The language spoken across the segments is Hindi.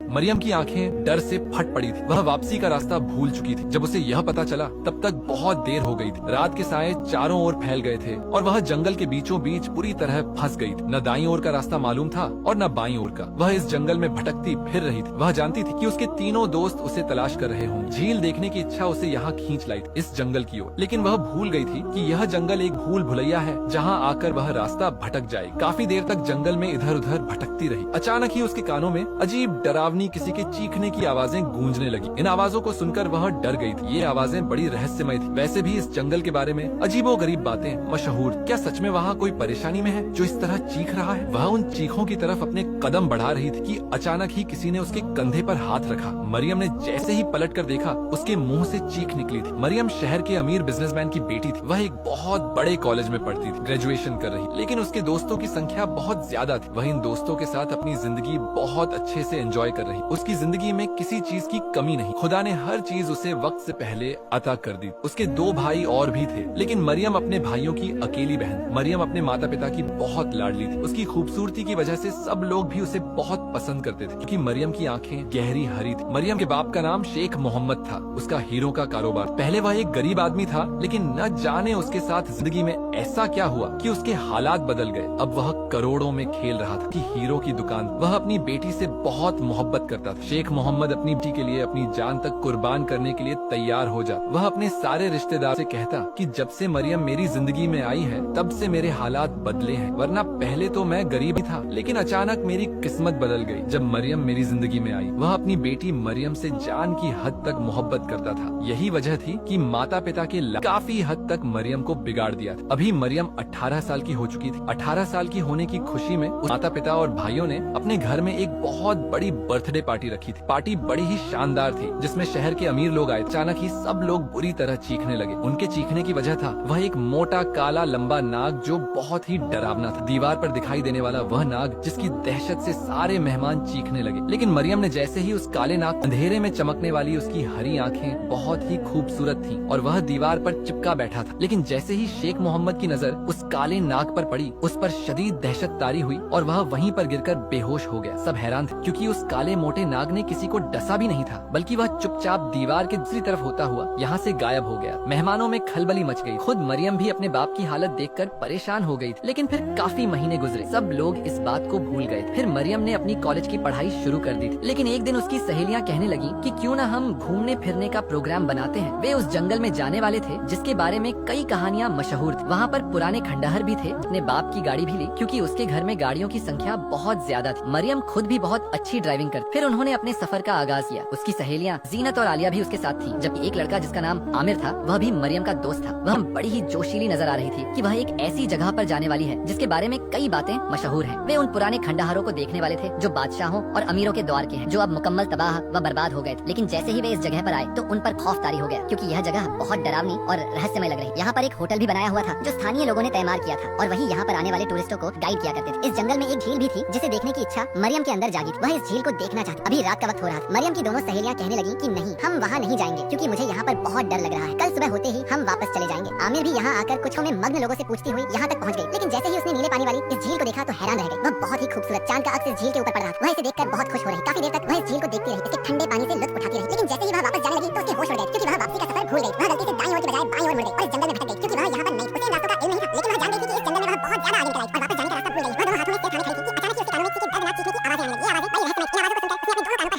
मरियम की आंखें डर से फट पड़ी थी। वह वापसी का रास्ता भूल चुकी थी। जब उसे यह पता चला तब तक बहुत देर हो गई थी। रात के साए चारों ओर फैल गए थे और वह जंगल के बीचों बीच पूरी तरह फंस गई थी। न दाईं ओर का रास्ता मालूम था और न बाईं ओर का। वह इस जंगल में भटकती फिर रही थी। वह जानती थी कि उसके तीनों दोस्त उसे तलाश कर रहे होंगे। झील देखने की इच्छा उसे यहाँ खींच लाई थी, इस जंगल की ओर। लेकिन वह भूल गई थी कि यह जंगल एक भूल भुलैया है जहाँ आकर वह रास्ता भटक जाएगी। काफी देर तक जंगल में इधर उधर भटकती रही। अचानक ही उसके कानों में अजीब डरावनी किसी के चीखने की आवाजें गूंजने लगी। इन आवाजों को सुनकर वह डर गई थी। ये आवाजें बड़ी रहस्यमय थी। वैसे भी इस जंगल के बारे में अजीबोगरीब बातें मशहूर। क्या सच में वहाँ कोई परेशानी में है जो इस तरह चीख रहा है? वह उन चीखों की तरफ अपने कदम बढ़ा रही थी कि अचानक ही किसी ने उसके कंधे पर हाथ रखा। मरियम ने जैसे ही पलट कर देखा, उसके मुंह से चीख निकली थी। मरियम शहर के अमीर बिजनेसमैन की बेटी थी। वह एक बहुत बड़े कॉलेज में पढ़ती थी, ग्रेजुएशन कर रही, लेकिन उसके दोस्तों की संख्या बहुत ज्यादा थी। वह इन दोस्तों के साथ अपनी जिंदगी बहुत अच्छे से एंजॉय कर रही। उसकी जिंदगी में किसी चीज की कमी नहीं। खुदा ने हर चीज उसे वक्त से पहले अता कर दी। उसके 2 भाई और भी थे, लेकिन मरियम अपने भाइयों की अकेली बहन। मरियम अपने माता पिता की बहुत लाडली थी। उसकी खूबसूरती की वजह से सब लोग भी उसे बहुत पसंद करते थे, क्योंकि मरियम की आंखें गहरी हरी थी। मरियम के बाप का नाम शेख मोहम्मद था। उसका हीरो का कारोबार। पहले वह एक गरीब आदमी था, लेकिन न जाने उसके साथ जिंदगी में ऐसा क्या हुआ कि उसके हालात बदल गए। अब वह करोड़ों में खेल रहा था कि हीरो की दुकान। वह अपनी बेटी से बहुत मोहब्बत करता था। शेख मोहम्मद अपनी बेटी के लिए अपनी जान तक कुर्बान करने के लिए तैयार हो जाता। वह अपने सारे रिश्तेदार से कहता कि जब से मरियम मेरी जिंदगी में आई है तब से मेरे हालात बदले हैं, वरना पहले तो मैं गरीब ही था, लेकिन अचानक मेरी किस्मत बदल गई जब मरियम मेरी जिंदगी में आई। वह अपनी बेटी मरियम से जान की हद तक मोहब्बत करता था। यही वजह थी कि माता पिता के काफी हद तक मरियम को बिगाड़ दिया था। अभी मरियम 18 साल की हो चुकी थी। 18 साल की होने की खुशी में माता पिता और भाइयों ने अपने घर में एक बहुत बड़ी बर्थडे पार्टी रखी थी। पार्टी बड़ी ही शानदार थी, जिसमें शहर के अमीर लोग आए। अचानक ही सब लोग बुरी तरह चीखने लगे। उनके चीखने की वजह था वह एक मोटा काला लंबा नाग जो बहुत ही डरावना था। दीवार पर दिखाई देने वाला वह नाग जिसकी दहशत से सारे मेहमान चीखने लगे। लेकिन मरियम ने जैसे ही उस काले नाग, अंधेरे में चमकने वाली उसकी हरी आंखें बहुत ही खूबसूरत थी और वह दीवार पर चिपका बैठा था। लेकिन जैसे ही शेख मोहम्मद की नजर उस काले नाग पर पड़ी, उस पर शदीद दहशत तारी हुई और वह वहीं पर गिरकर बेहोश हो गया। सब हैरान थे, क्योंकि उस काले मोटे नाग ने किसी को डसा भी नहीं था, बल्कि वह चुपचाप दीवार के दूसरी तरफ होता हुआ यहाँ से गायब हो गया। मेहमानों में खलबली मच गई। खुद मरियम भी अपने बाप की हालत देखकर परेशान हो गई थी। लेकिन फिर काफी महीने गुजरे, सब लोग इस बात को भूल गए। फिर मरियम ने अपनी कॉलेज की पढ़ाई शुरू कर दी थी। लेकिन एक दिन उसकी सहेलियां कहने लगी कि क्यों ना हम घूमने फिरने का प्रोग्राम बनाते हैं। वे उस जंगल में जाने वाले थे जिसके बारे में कई कहानियां मशहूर थी। वहाँ पर पुराने खंडहर भी थे। अपने बाप की गाड़ी भी ली, क्योंकि उसके घर में गाड़ियों की संख्या बहुत ज्यादा थी। मरियम खुद भी बहुत अच्छी ड्राइविंग करती। फिर उन्होंने अपने सफर का आगाज किया। उसकी सहेलियां जीनत और आलिया भी उसके साथ थी, जबकि एक लड़का जिसका नाम आमिर था वह भी मरियम का दोस्त था। वह बड़ी ही जोशीली नजर आ रही थी कि वह एक ऐसी जगह पर जाने वाली है जिसके बारे में कई बातें मशहूर हैं। वे उन पुराने खंडहरों को देखने वाले थे जो बादशाहों और अमीरों के द्वार के हैं, जो अब मुकम्मल तबाह व बर्बाद हो गए थे। लेकिन जैसे ही वे इस जगह पर आए तो उन पर खौफ तारी हो गया, क्योंकि यह जगह बहुत डरावनी और रहस्यमय लग रही। यहाँ पर एक होटल भी बनाया हुआ था जो स्थानीय लोगों ने तैमार किया था, और वही यहाँ पर आने वाले टूरिस्टों को गाइड किया करते थे। इस जंगल में एक झील भी थी जिसे देखने की इच्छा मरियम के अंदर जागी थी। वह इस झील को देखना चाहती। अभी रात का वक्त हो रहा था। मरियम की दोनों सहेलियां कहने लगी कि नहीं, हम वहाँ नहीं जाएंगे, क्योंकि मुझे यहाँ पर बहुत डर लग रहा है। कल सुबह होते ही हम वापस चले जाएंगे। आमिर भी यहाँ आकर कुछ में मग्न लोगों से पूछती हुई यहाँ तक पहुँच गई। लेकिन जैसे ही उसने नीले पानी वाली इस झील को देखा तो हैरान रह गई। वह बहुत ही खूबसूरत चांद का अक्स इस झील के ऊपर पड़ रहा था। वह इसे देखकर बहुत खुश हो रही। काफी देर तक वह इस झील को देखती रही, इसके ठंडे पानी से लुत्फ उठाती रही। लेकिन जैसे ही वह वापस जाने लगी तो उसके होश उड़ गए, क्योंकि वह वापसी का सफर भूल गई। वह गलती से दाईं ओर की बजाय बाईं ओर मुड़ गई और इस जंगल में भटक गई, क्योंकि वह यहाँ पर नहीं। उसे इन रास्तों का इल्म नहीं था, लेकिन वह जान गई थी कि इस जंगल में वह बहुत ज्यादा आगे निकल आई और वापस जाने का रास्ता भूल गई। वह दोनों हाथों में तेज खाने खड़ी थी कि अचानक ही उसके कानों में किसी के दर्दनाक चीखने की आवाजें आने लगी। ये आवाजें बड़ी रहस्यमय थी। इन आवाजों को सुनकर उसने अपने दोनों कानों पर हाथ रख लिया। फिर से आवाजें और आवाजों की तरफ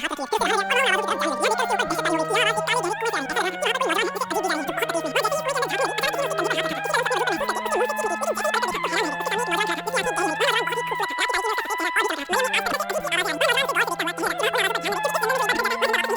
जाने लगी। यह देखकर उसके ऊपर दहशत तारी हो गई। यह आवाज एक काले गहरे कुएं से आ रही थी। ऐसा लग रहा था कि यहाँ पर कोई नौजवान है जिसे अजीब दी जा रही है, जो बहुत तकलीफ में है। वह जैसे ही कुएं के अंदर झांकने लगी, अचानक ही उसके कंधे पर हाथ रखा। इसके अंदर कोई नजर नहीं आ रही थी। उसके मुंह से चीख रही थी, लेकिन जैसे ही उसने देखा तो हैरान रह गई। उसके सामने एक नौजवान खड़ा था, जिसकी आंखें गहरी नहीं थी। वह नौजवान बहुत ही खूबसूरत था। रात की लाइटें में उसका फेस था और भी ज्यादा। मरियम ने आस-पास देखा। मरियम ने आस-पास देखा। अजीब सी आवाजें आ रही थी। वह नौजवान से बहुत अजीब सी आवाजें आ रही थी। वह नौजवान से बहुत ज्यादा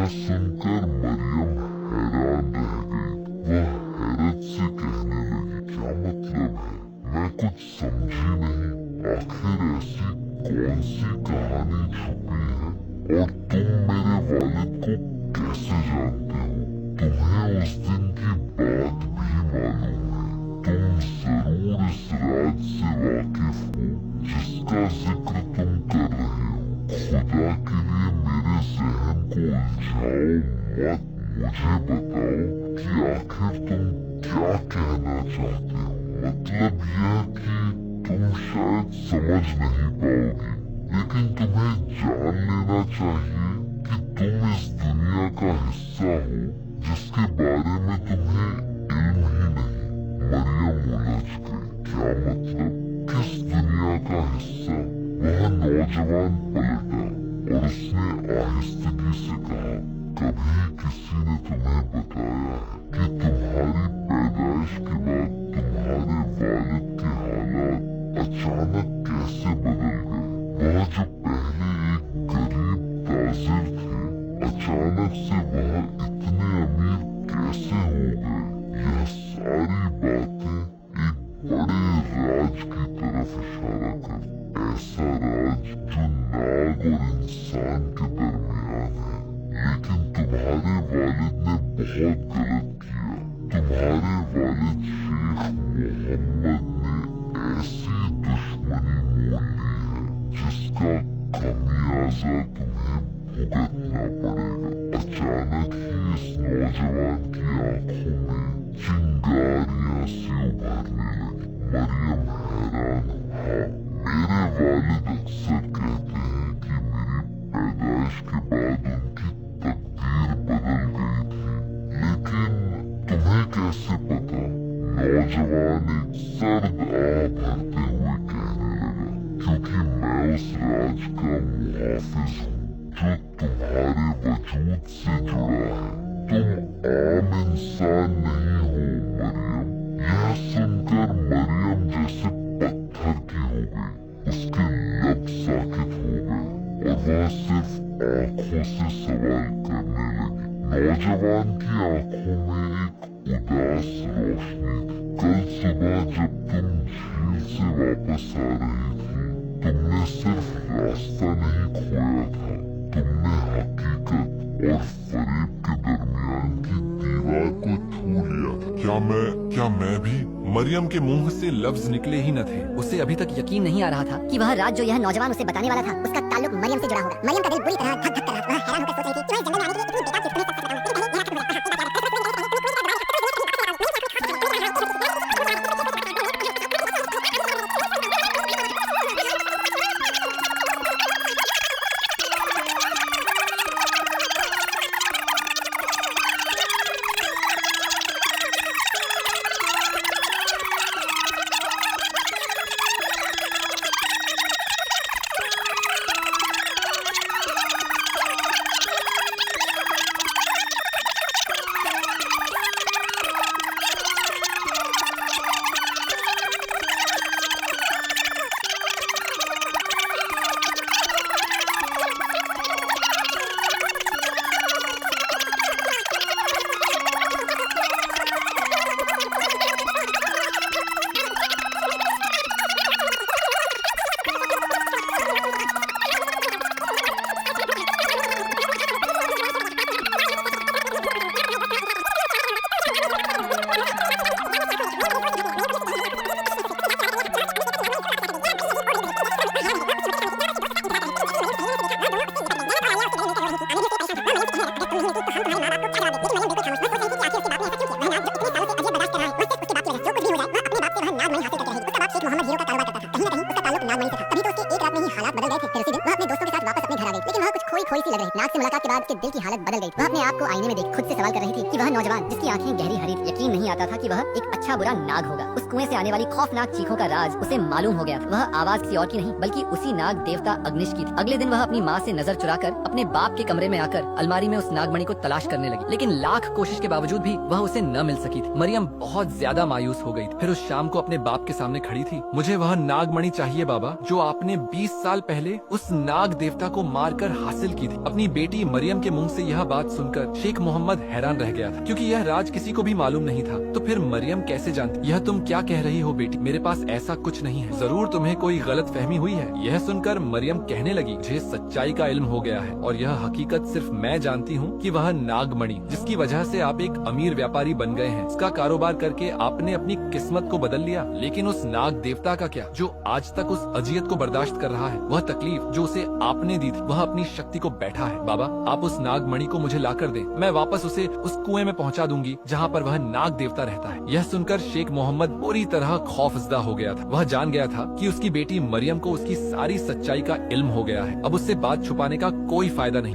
यह सुनकर मरियम हैरान रह गई। वह हैरत से कहने लगी, क्या मतलब है? मैं कुछ समझी नहीं। आखिर ऐसी कौन सी कहानी छुपी है? और तुम मेरे वालिद को कैसे जानते हो? तुम्हें उस दिन की बात भी मालूम है। तुम जरूर इस राज से वाकिफ हो जिसका जिक्र तुम कर रहे हो। खुदा के लिए मेरे जहन को उलझाओ मत। मुझे बताओ कि आखिर तुम क्या कहना चाहते हो। मतलब यह कि तुम शायद समझ नहीं पाओगी, लेकिन तुम्हें जान लेना चाहिए कि तुम इस दुनिया का हिस्सा हो जिसके बारे में तुम्हें इल्म ही नहीं। मरियम उलझ गई। क्या मतलब? किस दुनिया का हिस्सा? वह नौजवान पलटा और उसने आहिस्तगी से कहा, कभी किसी ने तुम्हें बताया है कि तुम्हारी पैदाइश के बाद तुम्हारे वालिद के हालात अचानक कैसे बदल गए? वह जो पहले एक गरीब ताजिर थे, अचानक से वह इतने अमीर कैसे हो गए? यह सारी बातें एक बड़े राज की तरफ इशारा कर, ऐसा राज जो नाग और इंसान के दरमियान है। लेकिन तुम्हारे वालिद ने बहुत गलत किया। तुम्हारे वालिद शेख मोहम्मद ने ऐसी दुश्मनी मोल ली है जिसका खमियाजा तुम्हें भुगतना पड़ेगा। अचानक ही इस नौजवान की आंखों में चिंगारियां सी उभरने लगी। मरियम हैरान हुआ। मेरे वालिद अक्सर कहते हैं कि मेरी पैदाइश के बाद उनकी तकदीर बदल गई थी, लेकिन तुम्हें कैसे पता? नौजवान एक सर्द आह भरते हुए कहने लगा, क्योंकि मैं उस राज का मुहाफिज हूँ जो तुम्हारे वजूद से जुड़ा है। तुम आम इंसान नहीं हो मरियम। यह सुनकर मरियम जैसे पत्थर की हो गई। उसके लब साकित हो गए और वह सिर्फ आंखों से सवाल करने लगी। नौजवान की आंखों में एक उदास रोशनी थी। कल सुबह जब तुम झील से वापस आ रही थी, तुमने सिर्फ रास्ता नहीं खोया था, तुमने हकीकत और फरेब के दरमियान की दीवार को छू लिया था। क्या मैं भी? मरियम के मुंह से लफ्ज निकले ही न थे। उसे अभी तक यकीन नहीं आ रहा था कि वह राज जो यह नौजवान उसे बताने वाला था उसका ताल्लुक मरियम से जुड़ा होगा। मरियम का दिल बुरी तरह धक धक कर रहा था। वह हैरान होकर सोच रही थी कि वह जंगल में आने के लिए इतनी बेताब किस तरह कर खोई सी लग रही। नाग से मुलाकात के बाद उसके दिल की हालत बदल गई। वह अपने आप को आईने में देख खुद से सवाल कर रही थी कि वह नौजवान जिसकी आंखें गहरी हरी थी, यकीन नहीं आता था कि वह एक अच्छा बुरा नाग होगा। उस कुएं से आने वाली खौफनाक चीखों का राज उसे मालूम हो गया था। वह आवाज किसी और की नहीं बल्कि उसी नाग देवता अग्निश की थी। अगले दिन वह अपनी माँ से नजर चुराकर अपने बाप के कमरे में आकर अलमारी में उस नागमणि को तलाश करने लगी, लेकिन लाख कोशिश के बावजूद भी वह उसे न मिल सकी थी। मरियम बहुत ज्यादा मायूस हो गई थी। फिर उस शाम को अपने बाप के सामने खड़ी थी। मुझे वह नागमणि चाहिए बाबा जो आपने 20 साल पहले उस नाग देवता को मारकर हासिल हासिल की थी। अपनी बेटी मरियम के मुंह से यह बात सुनकर शेख मोहम्मद हैरान रह गया था, क्योंकि यह राज किसी को भी मालूम नहीं था। तो फिर मरियम कैसे जानती? यह तुम क्या कह रही हो बेटी? मेरे पास ऐसा कुछ नहीं है। जरूर तुम्हें कोई गलत फहमी हुई है। यह सुनकर मरियम कहने लगी, मुझे सच्चाई का इल्म हो गया है और यह हकीकत सिर्फ मैं जानती हूँ कि वह नागमणि, जिसकी वजह से आप एक अमीर व्यापारी बन गए हैं, उसका कारोबार करके आपने अपनी किस्मत को बदल लिया। लेकिन उस नाग देवता का क्या, जो आज तक उस अजियत को बर्दाश्त कर रहा है? वह तकलीफ जो उसे आपने दी थी, वह अपनी शक्ति को बैठा है। बाबा, आप उस नागमणि को मुझे ला कर दें। मैं वापस उसे उस कुएं में पहुंचा दूंगी जहां पर वह नाग देवता रहता है। यह सुनकर शेख मोहम्मद पूरी तरह खौफजदा हो गया था। वह जान गया था कि उसकी बेटी मरियम को उसकी सारी सच्चाई का इल्म हो गया है। अब उससे बात छुपाने का कोई फायदा नहीं।